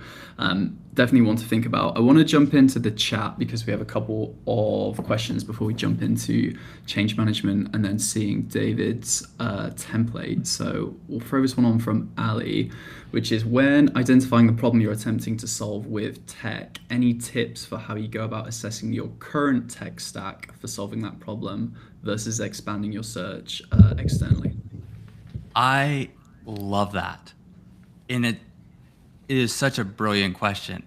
definitely want to think about. I want to jump into the chat because we have a couple of questions before we jump into change management and then seeing David's template. So we'll throw this one on from Ali, which is, when identifying the problem you're attempting to solve with tech, any tips for how you go about assessing your current tech stack for solving that problem versus expanding your search externally?
I love that. And it is such a brilliant question,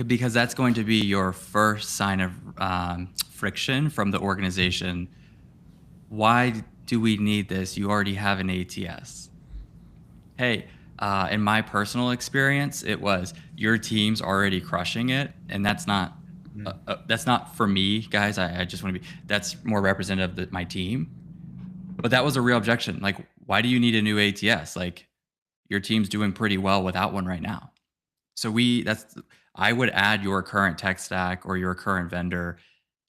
because that's going to be your first sign of friction from the organization. Why do we need this? You already have an ATS. Hey, in my personal experience, it was, your team's already crushing it, and that's not for me, guys. I just want to be, that's more representative of my team. But that was a real objection. Like, why do you need a new ATS? Like, your team's doing pretty well without one right now. So I would add your current tech stack or your current vendor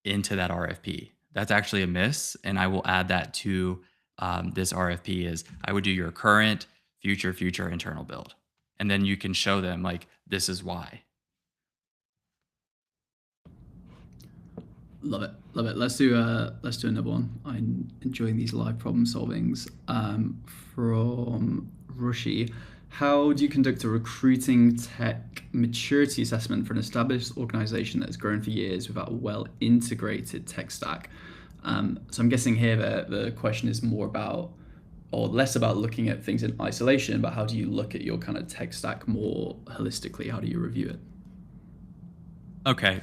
into that RFP. That's actually a miss, and I will add that to this RFP. Is I would do your current, future internal build, and then you can show them like, this is why.
Love it. Let's do another one. I'm enjoying these live problem solvings from Rushi. How do you conduct a recruiting tech maturity assessment for an established organization that has grown for years without a well-integrated tech stack? So I'm guessing here that the question is more about, or less about looking at things in isolation, but how do you look at your kind of tech stack more holistically? How do you review it?
Okay.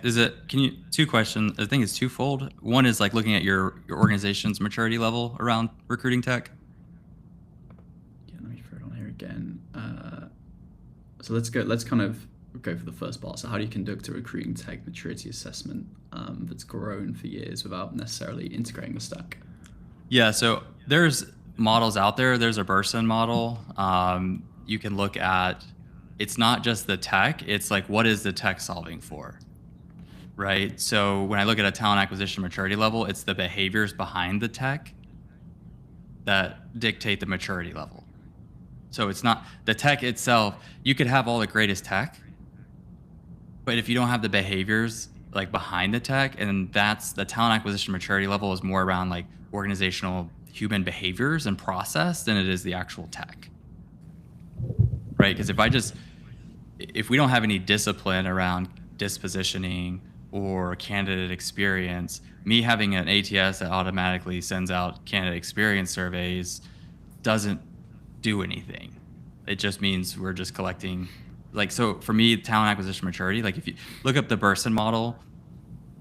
Two questions. I think it's twofold. One is like looking at your organization's maturity level around recruiting tech.
Yeah, let me throw it on here again. So let's kind of go for the first part. So how do you conduct a recruiting tech maturity assessment that's grown for years without necessarily integrating the stack?
Yeah. So there's models out there. There's a Burson model. You can look at, it's not just the tech, it's like, what is the tech solving for? Right? So when I look at a talent acquisition maturity level, it's the behaviors behind the tech that dictate the maturity level. So it's not the tech itself. You could have all the greatest tech, but if you don't have the behaviors like behind the tech, and that's the talent acquisition maturity level is more around like organizational human behaviors and process than it is the actual tech. Right? Because if we don't have any discipline around dispositioning or candidate experience, me having an ATS that automatically sends out candidate experience surveys doesn't do anything. It just means we're just collecting, like, so for me, talent acquisition maturity, like if you look up the Burson model,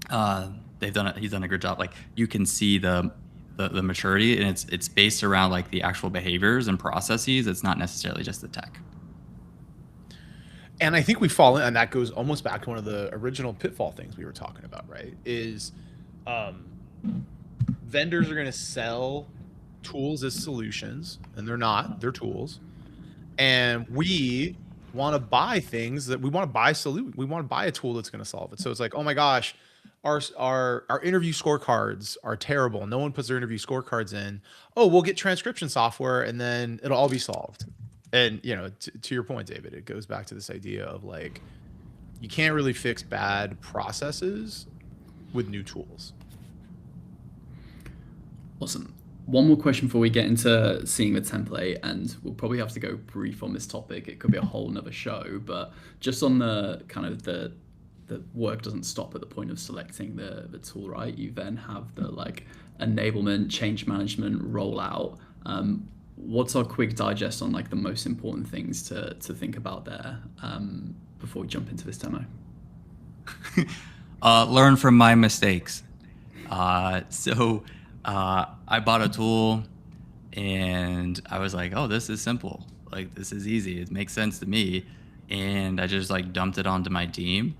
he's done a good job. Like you can see the maturity, and it's based around like the actual behaviors and processes. It's not necessarily just the tech.
And I think we fall in, and that goes almost back to one of the original pitfall things we were talking about, right? Is vendors are going to sell tools as solutions, and they're not, they're tools. And we want to buy things that we want to buy we want to buy a tool that's going to solve it. So it's like, oh my gosh, our interview scorecards are terrible. No one puts their interview scorecards in. Oh, we'll get transcription software and then it'll all be solved. And, you know, to your point, David, it goes back to this idea of like, you can't really fix bad processes with new tools.
Awesome. One more question before we get into seeing the template, and we'll probably have to go brief on this topic. It could be a whole nother show, but just on the kind of the work doesn't stop at the point of selecting the tool, right? You then have the like enablement, change management, rollout. What's our quick digest on like the most important things to think about there before we jump into this demo?
Learn from my mistakes. So I bought a tool and I was like, oh, this is simple. Like, this is easy. It makes sense to me. And I just like dumped it onto my team,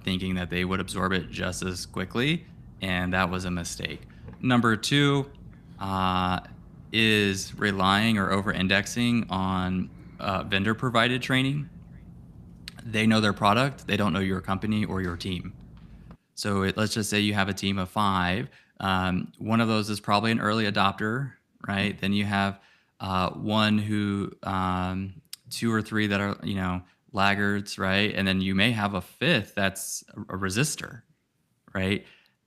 thinking that they would absorb it just as quickly. And that was a mistake. Number two is relying or over-indexing on vendor provided training. They know their product. They don't know your company or your team. So let's just say you have a team of 5. One of those is probably an early adopter, right? Then you have one who, 2 or 3 that are, you know, laggards, right? And then you may have a 5th that's a resistor, right?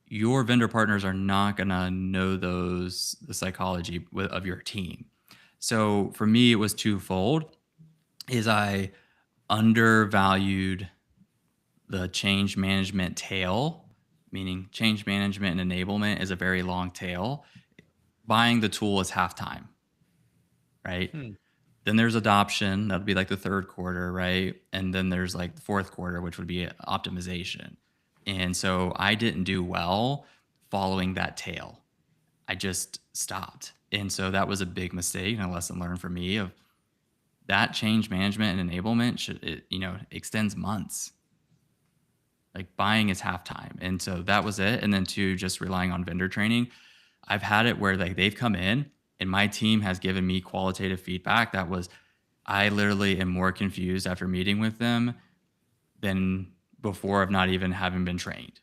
Your vendor partners are not gonna know the psychology of your team. So for me, it was twofold. Is I undervalued the change management tail, meaning change management and enablement is a very long tail. Buying the tool is halftime, right? Then there's adoption, that'll be like the 3rd quarter, right? And then there's like the 4th quarter, which would be optimization. And so I didn't do well following that tail. I just stopped. And so that was a big mistake and a lesson learned for me of that change management and enablement extends months. Like buying is halftime. And so that was it. And then 2, just relying on vendor training. I've had it where like they've come in and my team has given me qualitative feedback that was, I literally am more confused after meeting with them than before of not even having been trained,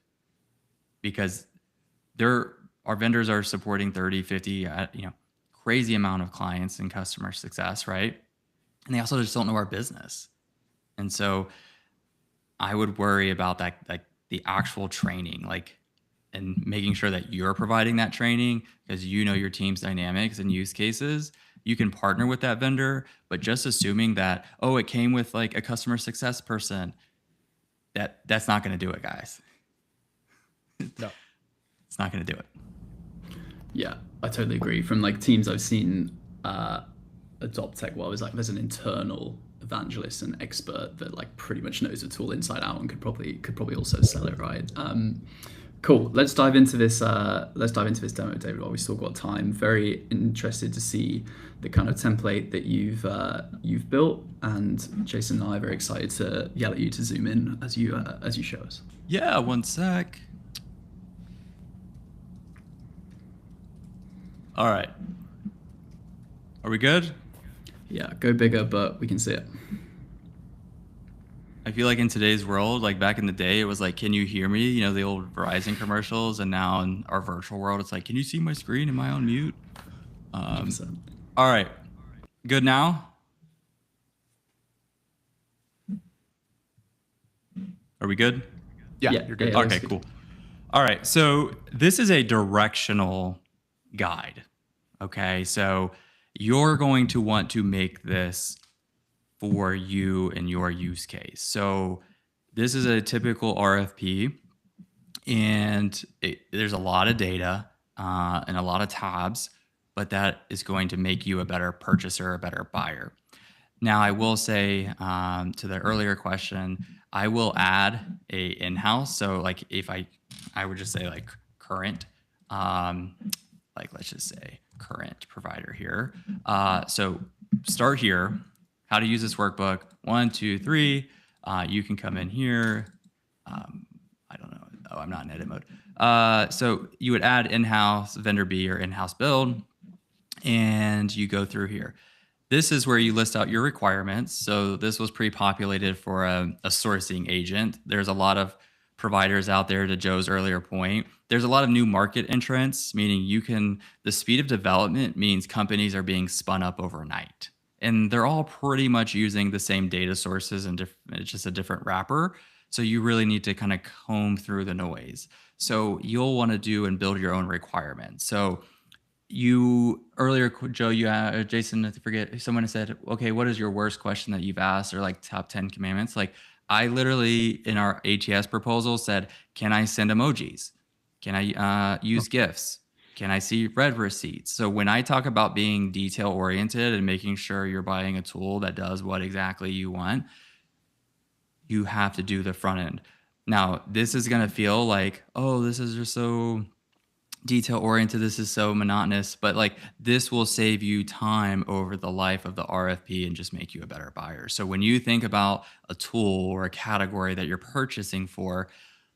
because our vendors are supporting 30, 50, crazy amount of clients and customer success, right? And they also just don't know our business. And so I would worry about that, like the actual training, like, and making sure that you're providing that training because you know your team's dynamics and use cases, You can partner with that vendor, but just assuming that, oh, it came with like a customer success person, that's not going to do it, guys.
No.
It's not going to do it.
Yeah, I totally agree. From like teams I've seen adopt tech, well, it's like there's an internal evangelist and expert that like pretty much knows the tool inside out and could probably also sell it, right? Cool. Let's dive into this demo, David, while we still got time. Very interested to see the kind of template that you've built, and Jason and I are very excited to yell at you to zoom in as you show us.
Yeah, one sec. All right. Are we good?
Yeah, go bigger, but we can see it.
I feel like in today's world, like back in the day, it was like, can you hear me? You know, the old Verizon commercials. And now in our virtual world, it's like, can you see my screen? Am I on mute?
100%.
All right. Good now? Are we good?
Yeah,
Yeah,
you're good.
yeah.
Okay, cool. All right. So this is a directional guide. Okay. So you're going to want to make this for you and your use case. So this is a typical RFP, and there's a lot of data and a lot of tabs, but that is going to make you a better purchaser, a better buyer. Now, I will say to the earlier question, I will add a in-house. So like if I would just say like current, like let's just say current provider here. So start here. How to use this workbook. 1, 2, 3. You can come in here. I don't know. Oh, I'm not in edit mode. So you would add in-house vendor B or in-house build, and you go through here. This is where you list out your requirements. So this was pre-populated for a sourcing agent. There's a lot of providers out there, to Joe's earlier point. There's a lot of new market entrants, meaning the speed of development means companies are being spun up overnight. And they're all pretty much using the same data sources and it's just a different wrapper. So you really need to kind of comb through the noise. So you'll want to do and build your own requirements. So you earlier, Joe, Jason, I forget, someone said, okay, what is your worst question that you've asked, or like top 10 commandments? Like I literally in our ATS proposal said, can I send emojis? Can I use GIFs? Can I see red receipts? So when I talk about being detail oriented and making sure you're buying a tool that does what exactly you want, you have to do the front end. Now, this is going to feel like, oh, this is just so detail oriented. This is so monotonous, but like this will save you time over the life of the RFP and just make you a better buyer. So when you think about a tool or a category that you're purchasing for,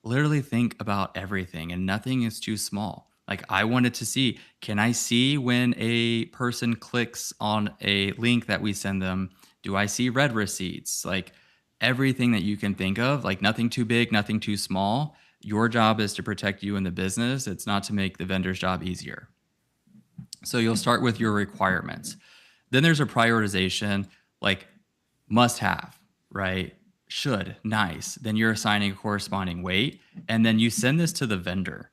literally think about everything, and nothing is too small. Like I wanted to see, can I see when a person clicks on a link that we send them? Do I see red receipts? Like everything that you can think of, like nothing too big, nothing too small. Your job is to protect you in the business. It's not to make the vendor's job easier. So you'll start with your requirements. Then there's a prioritization, like must have, right? Should, nice. Then you're assigning a corresponding weight. And then you send this to the vendor.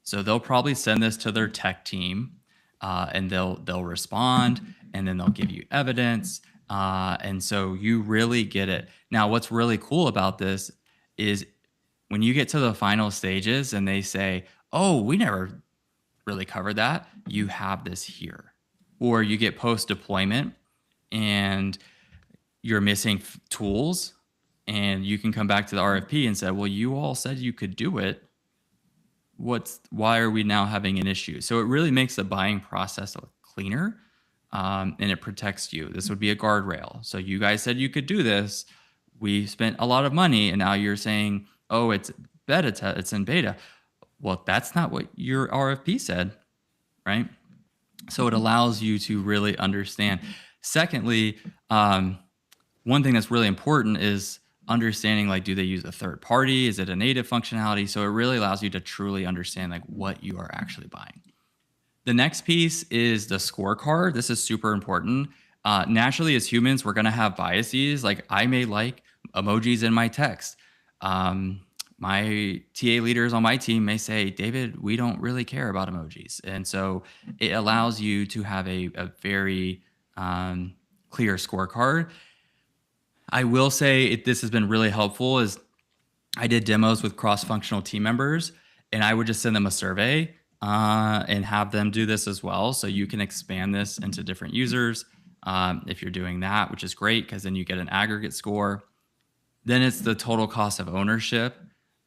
So they'll probably send this to their tech team, and they'll respond, and then they'll give you evidence. And so you really get it. Now, what's really cool about this is when you get to the final stages and they say, oh, we never really covered that, you have this here. Or you get post-deployment and you're missing tools, and you can come back to the RFP and say, well, you all said you could do it. Why are we now having an issue? So it really makes the buying process cleaner, and it protects you. This would be a guardrail. So you guys said you could do this. We spent a lot of money, and now you're saying, oh, it's beta, it's in beta. Well, that's not what your RFP said, right? So it allows you to really understand. Secondly, one thing that's really important is understanding, like, do they use a third party? Is it a native functionality? So it really allows you to truly understand like what you are actually buying. The next piece is the scorecard. This is super important. Naturally, as humans, we're going to have biases. Like I may like emojis in my text. My TA leaders on my team may say, David, we don't really care about emojis. And so it allows you to have a very clear scorecard. I will say this has been really helpful is I did demos with cross-functional team members, and I would just send them a survey and have them do this as well. So you can expand this into different users if you're doing that, which is great because then you get an aggregate score. Then it's the total cost of ownership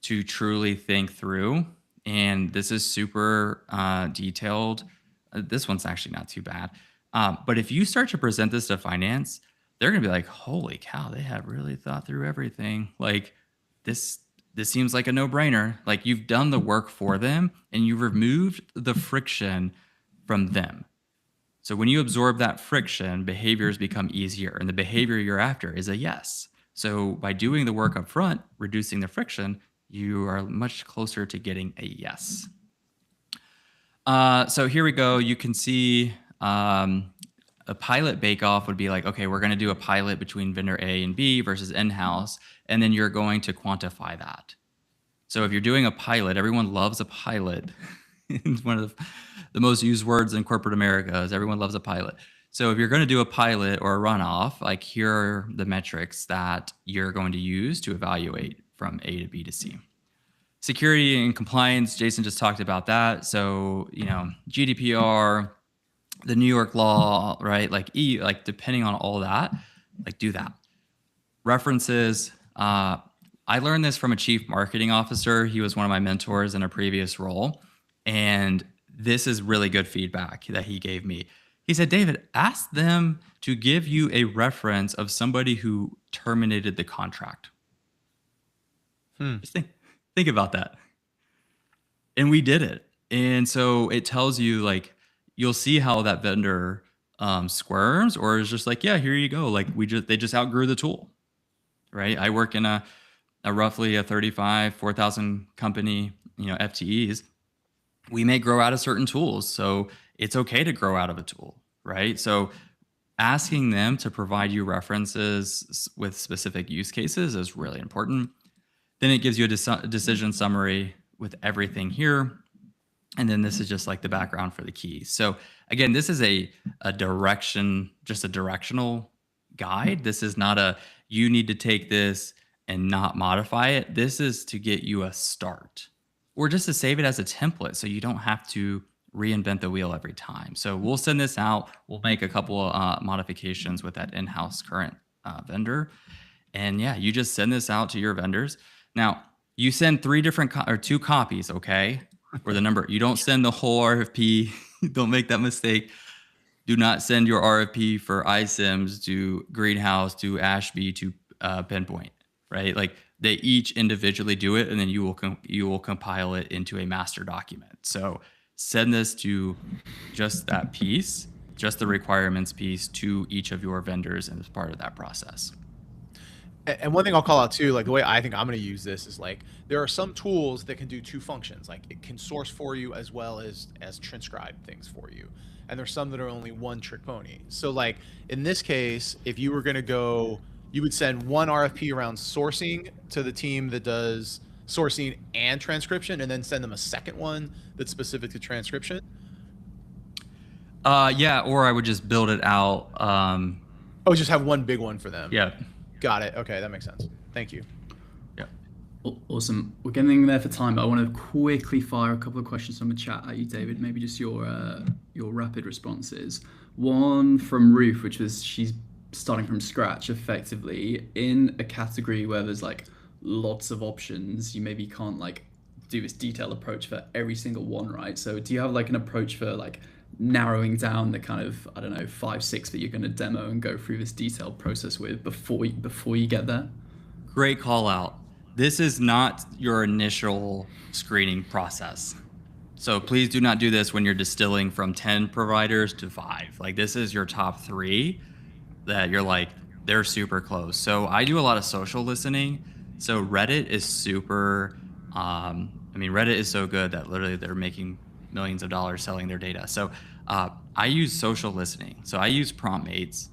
to truly think through. And this is super detailed. This one's actually not too bad. But if you start to present this to finance, they're going to be like, holy cow, they have really thought through everything. Like this seems like a no-brainer. Like you've done the work for them and you've removed the friction from them. So when you absorb that friction, behaviors become easier, and the behavior you're after is a yes. So by doing the work up front, reducing the friction, you are much closer to getting a yes. So here we go. You can see a pilot bake-off would be like, okay, we're going to do a pilot between vendor A and B versus in-house, and then you're going to quantify that. So if you're doing a pilot, everyone loves a pilot. It's one of the most used words in corporate America is everyone loves a pilot. So if you're going to do a pilot or a runoff, like here are the metrics that you're going to use to evaluate from A to B to C. Security and compliance, Jason just talked about that. So, GDPR, the New York law, right? Like depending on all that, like do that. References. I learned this from a chief marketing officer. He was one of my mentors in a previous role. And this is really good feedback that he gave me. He said, David, ask them to give you a reference of somebody who terminated the contract. Just think about that. And we did it. And so it tells you, like, you'll see how that vendor squirms, or is just like, yeah, here you go. Like they just outgrew the tool, right? I work in a roughly a 4,000 company, FTEs. We may grow out of certain tools. So it's okay to grow out of a tool, right? So asking them to provide you references with specific use cases is really important. Then it gives you a decision summary with everything here. And then this is just like the background for the keys. So again, this is a direction, just a directional guide. This is not you need to take this and not modify it. This is to get you a start, or just to save it as a template so you don't have to reinvent the wheel every time. So we'll send this out. We'll make a couple of modifications with that in-house current vendor. And yeah, you just send this out to your vendors. Now, you send 2 copies, okay? Or the number. You don't send the whole RFP. Don't make that mistake. Do not send your RFP for iSIMS to Greenhouse to Ashby to Pinpoint, right? Like they each individually do it, and then you will compile it into a master document. So send this to just that piece, just the requirements piece, to each of your vendors as part of that process.
And one thing I'll call out too, like the way I think I'm going to use this is like, there are some tools that can do 2 functions. Like it can source for you as well as transcribe things for you. And there's some that are only one trick pony. So like in this case, if you were going to go, you would send one RFP around sourcing to the team that does sourcing and transcription, and then send them a second one that's specific to transcription.
Yeah, or I would just build it out.
Just have one big one for them.
Yeah.
Got it. Okay, that makes sense. Thank you.
Yeah.
Awesome. We're getting there for time, but I want to quickly fire a couple of questions from the chat at you, David. Maybe just your rapid responses. One from Ruth, which was she's starting from scratch effectively in a category where there's like lots of options. You maybe can't like do this detailed approach for every single one, right? So do you have like an approach for like narrowing down the kind of, 5, 6 that you're going to demo and go through this detailed process with before you get there?
Great call out. This is not your initial screening process. So please do not do this when you're distilling from 10 providers to 5. Like this is your top 3 that you're like, they're super close. So I do a lot of social listening. So Reddit is super, Reddit is so good that literally they're making millions of dollars selling their data. So I use social listening. So I use PromptMates.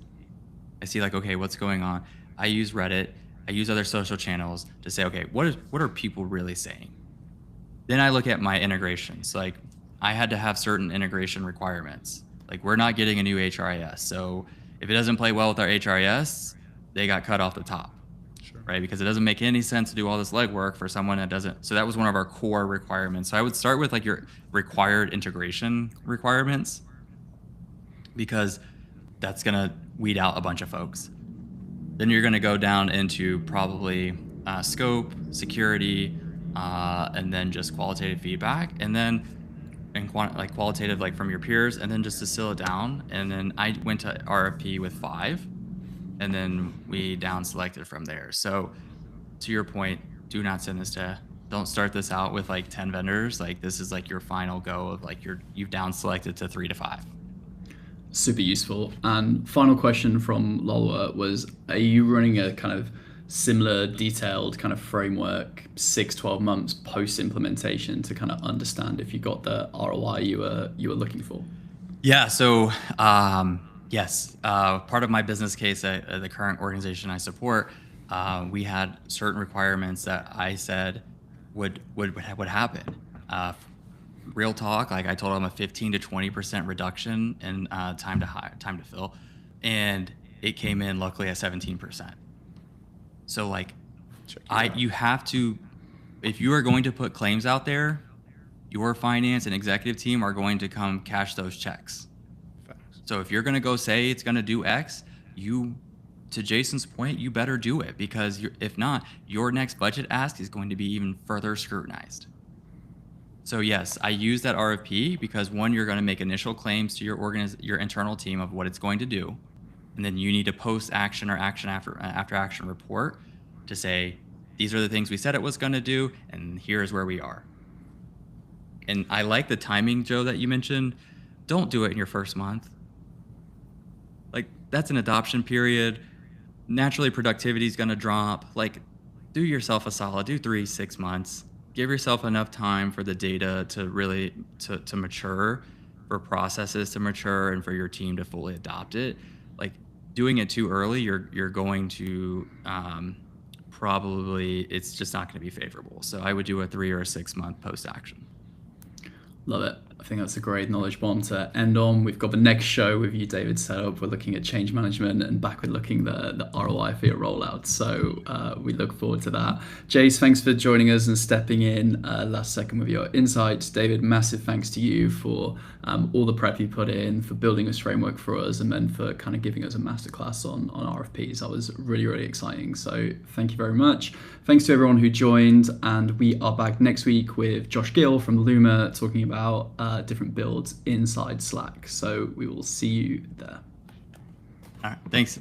I see like, okay, what's going on? I use Reddit. I use other social channels to say, okay, what are people really saying? Then I look at my integrations. Like I had to have certain integration requirements. Like we're not getting a new HRIS. So If it doesn't play well with our HRIS, they got cut off the top. Right? Because it doesn't make any sense to do all this legwork for someone that doesn't. So that was one of our core requirements. So I would start with like your required integration requirements, because that's going to weed out a bunch of folks. Then you're going to go down into probably scope, security, and then just qualitative feedback, and then like qualitative, like from your peers, and then just distill it down. And then I went to RFP with 5. And then we down selected from there. So to your point, do not send this don't start this out with like 10 vendors. Like this is like your final go of like you've down selected to 3 to 5.
Super useful. And final question from Lolwa was, are you running a kind of similar detailed kind of framework 6-12 months post implementation to kind of understand if you got the ROI you were looking for?
Yeah. So, yes, part of my business case at the current organization I support, we had certain requirements that I said would happen. Real talk, like I told them a 15 to 20% reduction in time to fill, and it came in luckily at 17%. So like, you have to, if you are going to put claims out there, your finance and executive team are going to come cash those checks. So if you're going to go say it's going to do X, to Jason's point, you better do it, because if not, your next budget ask is going to be even further scrutinized. So yes, I use that RFP because one, you're going to make initial claims to your internal team of what it's going to do. And then you need a post-action or action after action report to say, these are the things we said it was going to do, and here's where we are. And I like the timing, Joe, that you mentioned. Don't do it in your first month. Like, that's an adoption period. Naturally, productivity is going to drop. Like, do yourself a solid. Do 3-6 months. Give yourself enough time for the data to really to mature, for processes to mature, and for your team to fully adopt it. Like, doing it too early, you're going to probably, it's just not going to be favorable. So I would do a 3 or a 6 month post action.
Love it. I think that's a great knowledge bomb to end on. We've got the next show with you, David, set up. We're looking at change management and backward looking the ROI for your rollout. So we look forward to that. Jace, thanks for joining us and stepping in last second with your insights. David, massive thanks to you for all the prep you put in, for building this framework for us, and then for kind of giving us a masterclass on RFPs. That was really, really exciting. So thank you very much. Thanks to everyone who joined, and we are back next week with Josh Gill from Luma talking about different builds inside Slack. So we will see you there.
All right, thanks.